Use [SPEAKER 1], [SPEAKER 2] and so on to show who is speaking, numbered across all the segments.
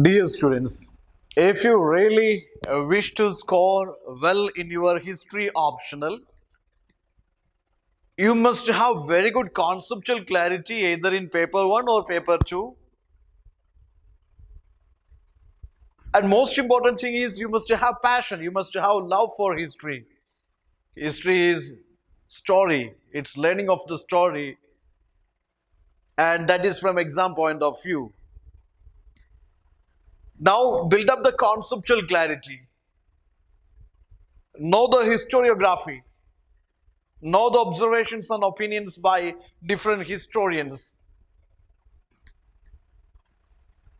[SPEAKER 1] Dear students, if you really wish to score well in your history optional, you must have very good conceptual clarity either in paper 1 or paper 2. And most important thing is you must have passion, you must have love for history. History is story, it's learning of the story, and that is from exam point of view. Now build up the conceptual clarity, know the historiography, know the observations and opinions by different historians,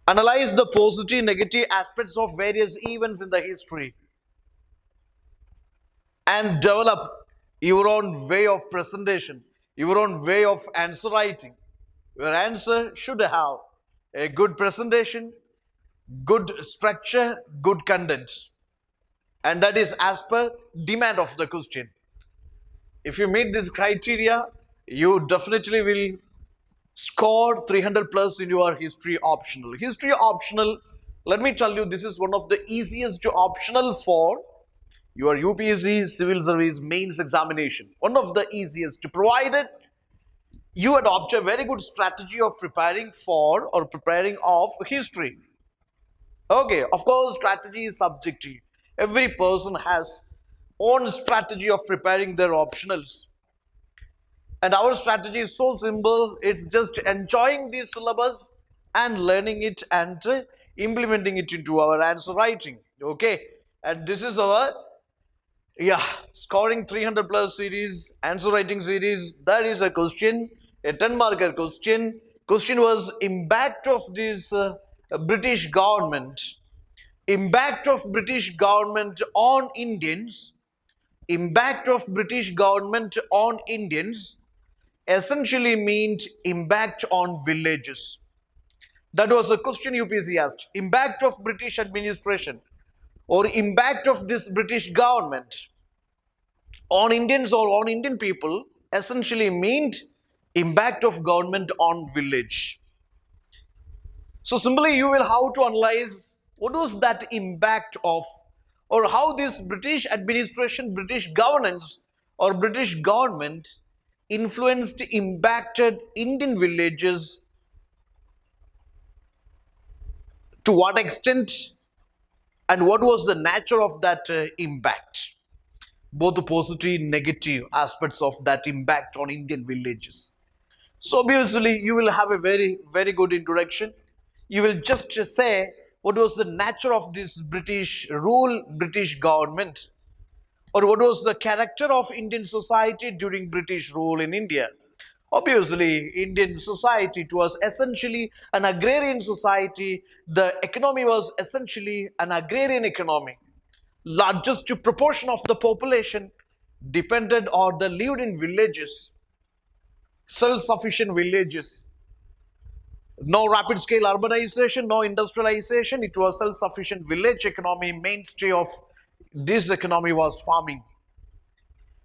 [SPEAKER 1] analyze the positive negative aspects of various events in the history, and develop your own way of presentation, your own way of answer writing. Your answer should have a good presentation, good structure, good content, and that is as per demand of the question. If you meet this criteria, you definitely will score 300 plus in your history optional. History optional, let me tell you, this is one of the easiest optional for your UPSC civil service mains examination. One of the easiest, provided you adopt a very good strategy of preparing for or preparing of history. Okay, of course, strategy is subjective. Every person has own strategy of preparing their optionals. And our strategy is so simple, it's just enjoying the syllabus and learning it and implementing it into our answer writing. Okay, and this is our scoring 300 plus series, answer writing series. That is a question, a 10 marker question. Question was impact of this British government. Impact of British government on Indians. Impact of British government on Indians essentially meant impact on villages. That was a question UPSC asked. Impact of British administration or impact of this British government on Indians or on Indian people essentially meant impact of government on village. So simply you will have to analyze what was that impact of, or how this British administration, British governance or British government influenced, impacted Indian villages, to what extent, and what was the nature of that impact, both the positive negative aspects of that impact on Indian villages. So obviously you will have a very good introduction. You will just say what was the nature of this British rule, British government, or what was the character of Indian society during British rule in India. Obviously, Indian society, it was essentially an agrarian society. The economy was essentially an agrarian economy. Largest proportion of the population depended or they lived in villages, self-sufficient villages. No rapid scale urbanization, no industrialization. It was self-sufficient village economy. Mainstay of this economy was farming.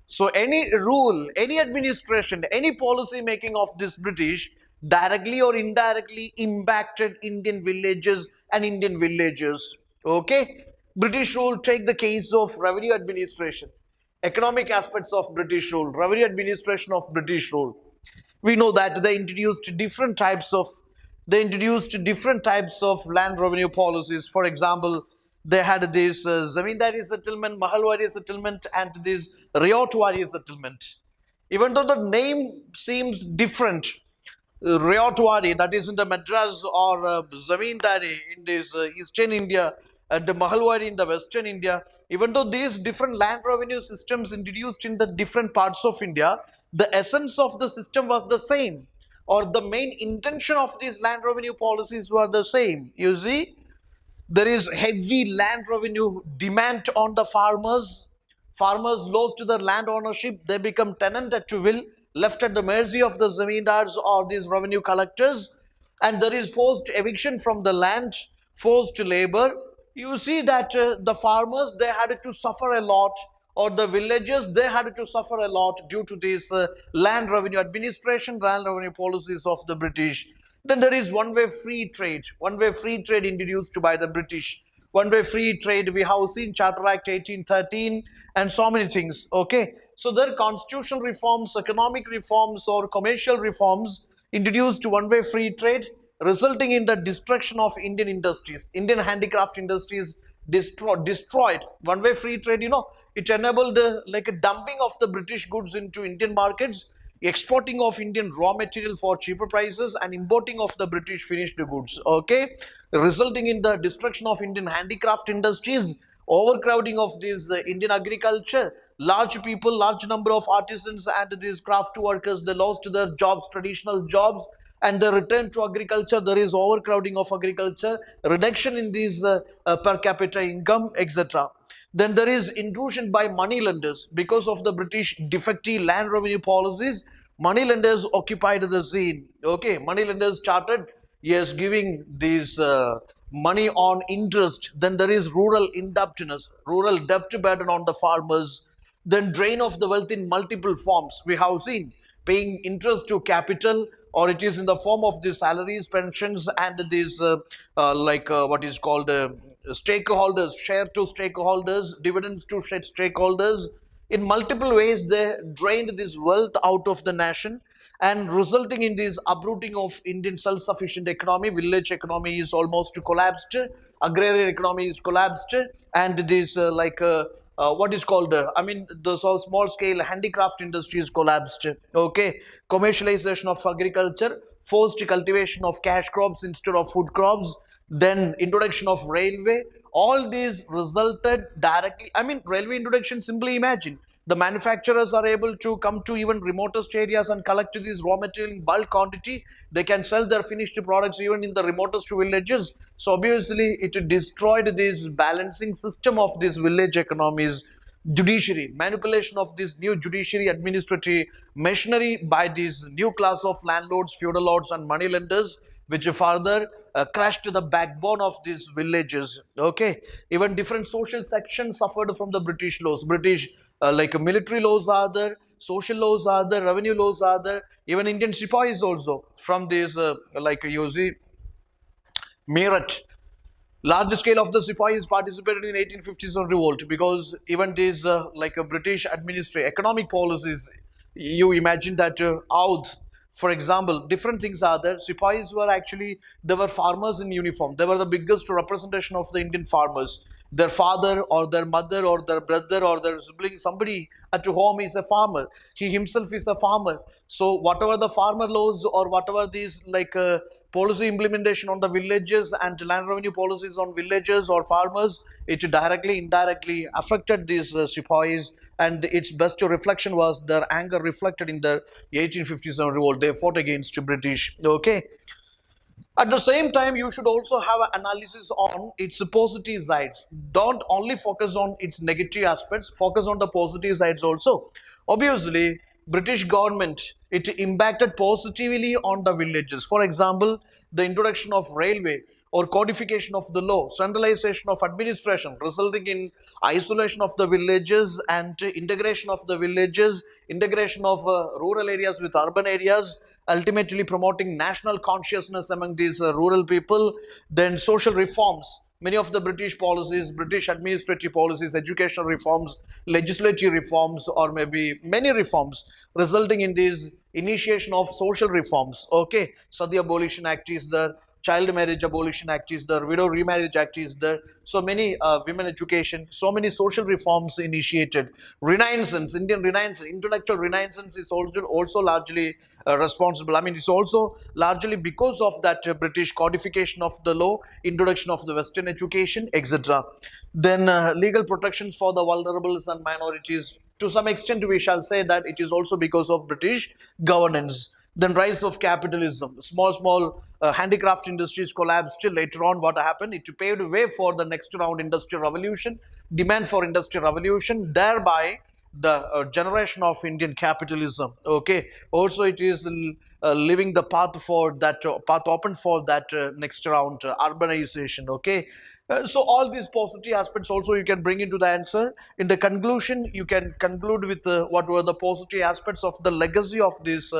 [SPEAKER 1] So any rule, any administration, any policy making of this British directly or indirectly impacted Indian villages and Indian villagers. Okay? British rule, take the case of revenue administration. Economic aspects of British rule, revenue administration of British rule. We know that they introduced different types of land revenue policies. For example, they had this zamindari settlement, mahalwari settlement, and this rayotwari settlement. Even though the name seems different, rayotwari, that is in the Madras, or zamindari in this eastern India, and the mahalwari in the western India, even though these different land revenue systems introduced in the different parts of India, the essence of the system was the same, or the main intention of these land revenue policies were the same. You see, there is heavy land revenue demand on the farmers. Farmers lost their land ownership. They become tenant at will, left at the mercy of the zamindars or these revenue collectors. And there is forced eviction from the land, forced labor. You see that the farmers, they had to suffer a lot, or the villagers, they had to suffer a lot due to this land revenue administration, land revenue policies of the British. Then there is one-way free trade. One-way free trade introduced by the British. One-way free trade, we have seen Charter Act 1813 and so many things. Okay. So there are constitutional reforms, economic reforms, or commercial reforms introduced to one-way free trade, resulting in the destruction of Indian industries. Indian handicraft industries destroyed. One-way free trade, it enabled like a dumping of the British goods into Indian markets, exporting of Indian raw material for cheaper prices, and importing of the British finished goods. Okay, resulting in the destruction of Indian handicraft industries, overcrowding of this Indian agriculture. Large people, large number of artisans and these craft workers, they lost their jobs, traditional jobs, and the return to agriculture. There is overcrowding of agriculture, reduction in these per capita income, etc. Then there is intrusion by money lenders because of the British defective land revenue policies. Money lenders occupied the scene. Okay, money lenders started, yes, giving these money on interest. Then there is rural indebtedness, rural debt burden on the farmers. Then drain of the wealth in multiple forms. We have seen paying interest to capital, or it is in the form of the salaries, pensions, and these what is called stakeholders, share to stakeholders, dividends to stakeholders. In multiple ways, they drained this wealth out of the nation, and resulting in this uprooting of Indian self-sufficient economy. Village economy is almost collapsed, agrarian economy is collapsed, and this what is called the small scale handicraft industry is collapsed. Okay, commercialization of agriculture, forced cultivation of cash crops instead of food crops, then introduction of railway. All these resulted directly, railway introduction, simply imagine, the manufacturers are able to come to even remotest areas and collect these raw material in bulk quantity. They can sell their finished products even in the remotest villages. So obviously it destroyed this balancing system of these village economies. Judiciary, manipulation of this new judiciary administrative machinery by this new class of landlords, feudal lords, and money lenders, which further crushed the backbone of these villages. Okay, even different social sections suffered from the British laws. British military laws are there, social laws are there, revenue laws are there, even Indian sepoys also from these you see Meerut. Large scale of the sepoys participated in 1857 revolt, because even these a British administrative economic policies, you imagine that Oudh, for example, different things are there. Sepoys were actually, they were farmers in uniform. They were the biggest representation of the Indian farmers. Their father or their mother or their brother or their sibling, somebody at home is a farmer. He himself is a farmer. So whatever the farmer laws or whatever these policy implementation on the villages and land revenue policies on villages or farmers, it directly, indirectly affected these sepoys, and its best reflection was their anger reflected in the 1857 revolt. They fought against British. Okay. At the same time, you should also have an analysis on its positive sides. Don't only focus on its negative aspects, focus on the positive sides also. Obviously, British government, it impacted positively on the villages. For example, the introduction of railway or codification of the law, centralization of administration, resulting in isolation of the villages and integration of the villages, integration of rural areas with urban areas, ultimately promoting national consciousness among these rural people. Then social reforms, many of the British policies, British administrative policies, educational reforms, legislative reforms, or maybe many reforms, resulting in this initiation of social reforms. Okay, so the Abolition Act is there, Child Marriage Abolition Act is there, Widow Remarriage Act is there. So many women education, so many social reforms initiated. Renaissance, Indian Renaissance, intellectual Renaissance is also largely responsible. It's also largely because of that British codification of the law, introduction of the Western education, etc. Then legal protections for the vulnerables and minorities. To some extent, we shall say that it is also because of British governance. Then rise of capitalism, small handicraft industries collapsed. Later on, what happened, it paved way for the next round industrial revolution, demand for industrial revolution, thereby the generation of Indian capitalism. Okay, also it is leaving the path for that path open for that next round urbanization. Okay, So all these positive aspects also you can bring into the answer. In the conclusion, you can conclude with what were the positive aspects of the legacy of this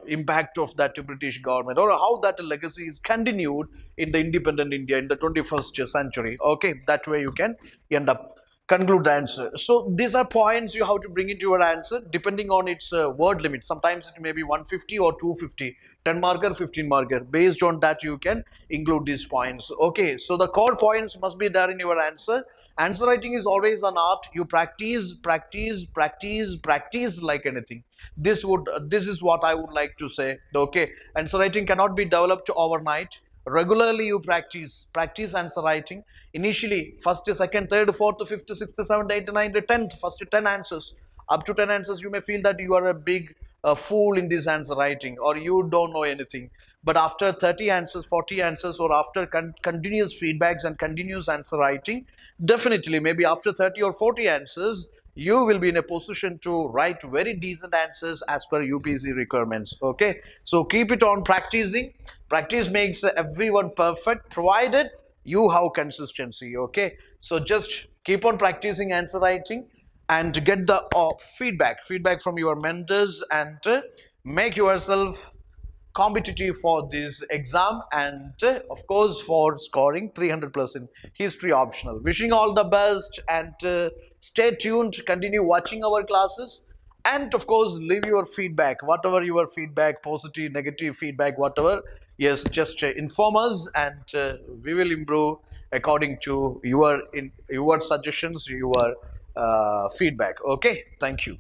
[SPEAKER 1] impact of that British government, or how that legacy is continued in the independent India in the 21st century. Okay, that way you can end up conclude the answer. So these are points you have to bring into your answer depending on its word limit. Sometimes it may be 150 or 250, 10 marker, 15 marker. Based on that, you can include these points. Okay, so the core points must be there in your answer. Answer writing is always an art. You practice, practice, practice, practice like anything. This is what I would like to say. Okay, answer writing cannot be developed overnight. Regularly you practice answer writing. Initially, first, second, third, fourth, fifth, sixth, seventh, eighth, ninth, 10th, first 10 answers. Up to 10 answers, you may feel that you are a big fool in this answer writing, or you don't know anything. But after 30 answers, 40 answers, or after continuous feedbacks and continuous answer writing, definitely maybe after 30 or 40 answers, you will be in a position to write very decent answers as per UPSC requirements. Okay, so keep it on practicing. Practice makes everyone perfect, provided you have consistency. Okay, so just keep on practicing answer writing and get the feedback from your mentors, and make yourself competitive for this exam, and of course for scoring 300 plus in history optional. Wishing all the best, and stay tuned, continue watching our classes, and of course leave your feedback, whatever your feedback, positive, negative feedback, whatever. Yes, just inform us, and we will improve according to your suggestions, your feedback. Okay, thank you.